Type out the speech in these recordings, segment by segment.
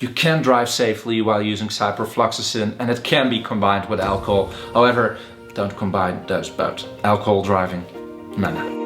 You can drive safely while using ciprofloxacin, and it can be combined with alcohol. However, don't combine those both. Alcohol driving, no.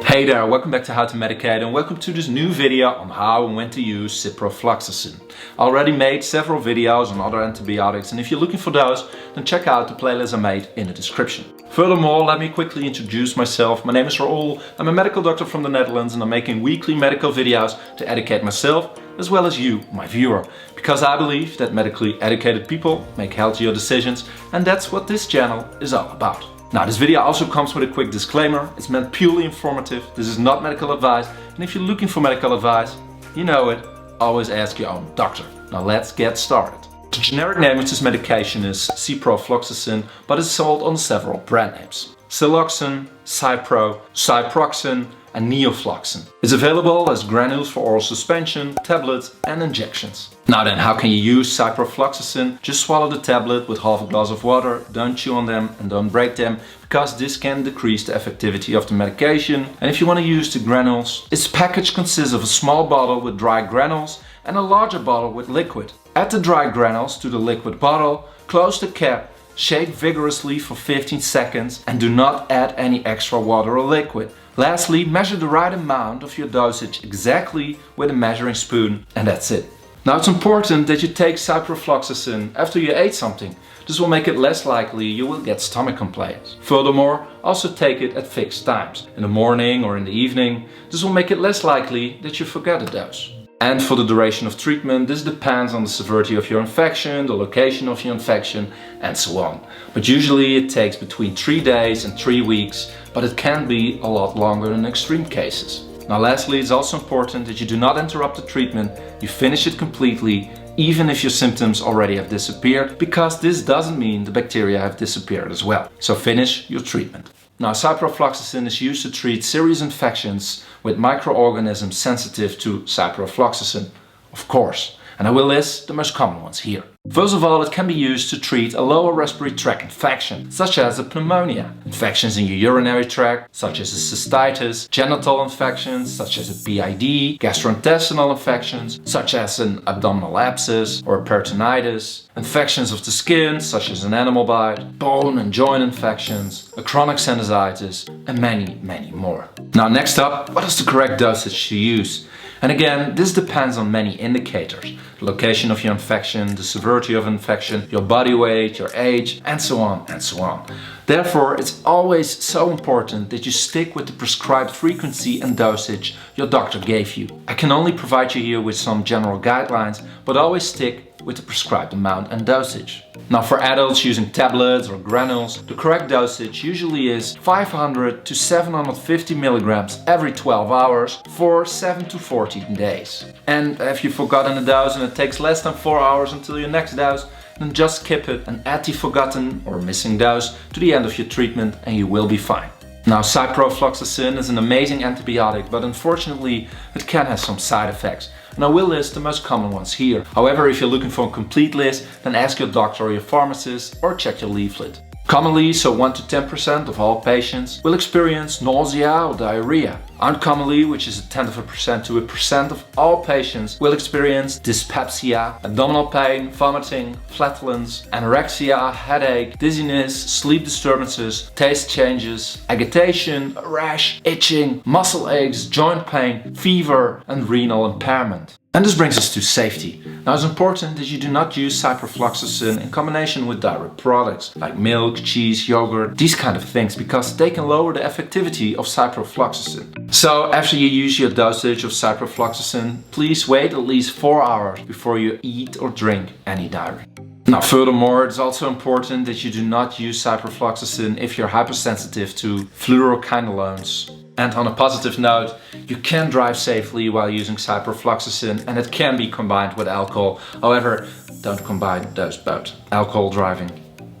Hey there, welcome back to How to Medicate and welcome to this new video on how and when to use ciprofloxacin. I already made several videos on other antibiotics, and if you're looking for those, then check out the playlist I made in the description. Furthermore, let me quickly introduce myself. My name is Raoul, I'm a medical doctor from the Netherlands, and I'm making weekly medical videos to educate myself as well as you, my viewer. Because I believe that medically educated people make healthier decisions, and that's what this channel is all about. Now, this video also comes with a quick disclaimer. It's meant purely informative. This is not medical advice, and if you're looking for medical advice, you know it, always ask your own doctor. Now let's get started. The generic name of this medication is Ciprofloxacin, but it's sold on several brand names: Ciloxan, Cipro, Ciproxin and Neofloxin. It's available as granules for oral suspension, tablets and injections. Now then, how can you use ciprofloxacin? Just swallow the tablet with half a glass of water, don't chew on them and don't break them, because this can decrease the effectivity of the medication. And if you want to use the granules, its package consists of a small bottle with dry granules and a larger bottle with liquid. Add the dry granules to the liquid bottle, close the cap, shake vigorously for 15 seconds and do not add any extra water or liquid. Lastly, measure the right amount of your dosage exactly with a measuring spoon, and that's it. Now, it's important that you take ciprofloxacin after you ate something. This will make it less likely you will get stomach complaints. Furthermore, also take it at fixed times, in the morning or in the evening. This will make it less likely that you forget a dose. And for the duration of treatment, this depends on the severity of your infection, the location of your infection, and so on. But usually it takes between 3 days and 3 weeks, but it can be a lot longer in extreme cases. Now lastly, it's also important that you do not interrupt the treatment, you finish it completely, even if your symptoms already have disappeared, because this doesn't mean the bacteria have disappeared as well. So finish your treatment. Now, ciprofloxacin is used to treat serious infections with microorganisms sensitive to ciprofloxacin, of course. And I will list the most common ones here. First of all, it can be used to treat a lower respiratory tract infection, such as a pneumonia, infections in your urinary tract, such as a cystitis, genital infections, such as a PID, gastrointestinal infections, such as an abdominal abscess or a peritonitis, infections of the skin, such as an animal bite, bone and joint infections, a chronic sinusitis, and many more. Now, next up, what is the correct dosage to use? And again, this depends on many indicators: the location of your infection, the severity of infection, your body weight, your age, and so on and so on. Therefore, it's always so important that you stick with the prescribed frequency and dosage your doctor gave you. I can only provide you here with some general guidelines, but always stick with the prescribed amount and dosage. Now, for adults using tablets or granules, the correct dosage usually is 500 to 750 milligrams every 12 hours for 7 to 14 days. And if you've forgotten a dose and it takes less than 4 hours until your next dose, then just skip it and add the forgotten or missing dose to the end of your treatment and you will be fine. Now, ciprofloxacin is an amazing antibiotic, but unfortunately it can have some side effects. And I will list the most common ones here. However, if you're looking for a complete list, then ask your doctor or your pharmacist or check your leaflet. Commonly, so 1 to 10% of all patients will experience nausea or diarrhea. Uncommonly, which is a 0.1% to 1% of all patients, will experience dyspepsia, abdominal pain, vomiting, flatulence, anorexia, headache, dizziness, sleep disturbances, taste changes, agitation, rash, itching, muscle aches, joint pain, fever, and renal impairment. And this brings us to safety. Now, it's important that you do not use ciprofloxacin in combination with dairy products like milk, cheese, yogurt, these kind of things, because they can lower the effectivity of ciprofloxacin. So after you use your dosage of ciprofloxacin, please wait at least 4 hours before you eat or drink any dairy. Now, furthermore, it's also important that you do not use ciprofloxacin if you're hypersensitive to fluoroquinolones. And on a positive note, you can drive safely while using ciprofloxacin, and it can be combined with alcohol. However, don't combine those both. Alcohol driving,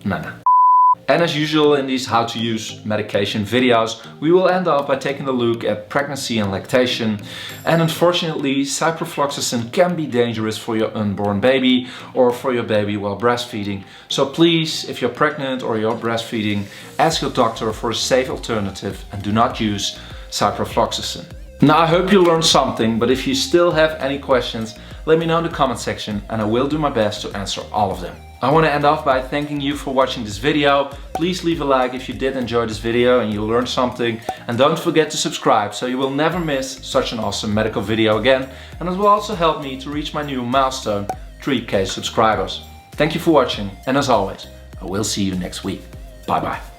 no. And as usual in these how to use medication videos, we will end up by taking a look at pregnancy and lactation. And unfortunately, ciprofloxacin can be dangerous for your unborn baby or for your baby while breastfeeding. So please, if you're pregnant or you're breastfeeding, ask your doctor for a safe alternative and do not use ciprofloxacin. Now I hope you learned something, but if you still have any questions, let me know in the comment section and I will do my best to answer all of them. I want to end off by thanking you for watching this video. Please leave a like if you did enjoy this video and you learned something, and don't forget to subscribe so you will never miss such an awesome medical video again, and it will also help me to reach my new milestone, 3K subscribers. Thank you for watching, and as always, I will see you next week. Bye bye.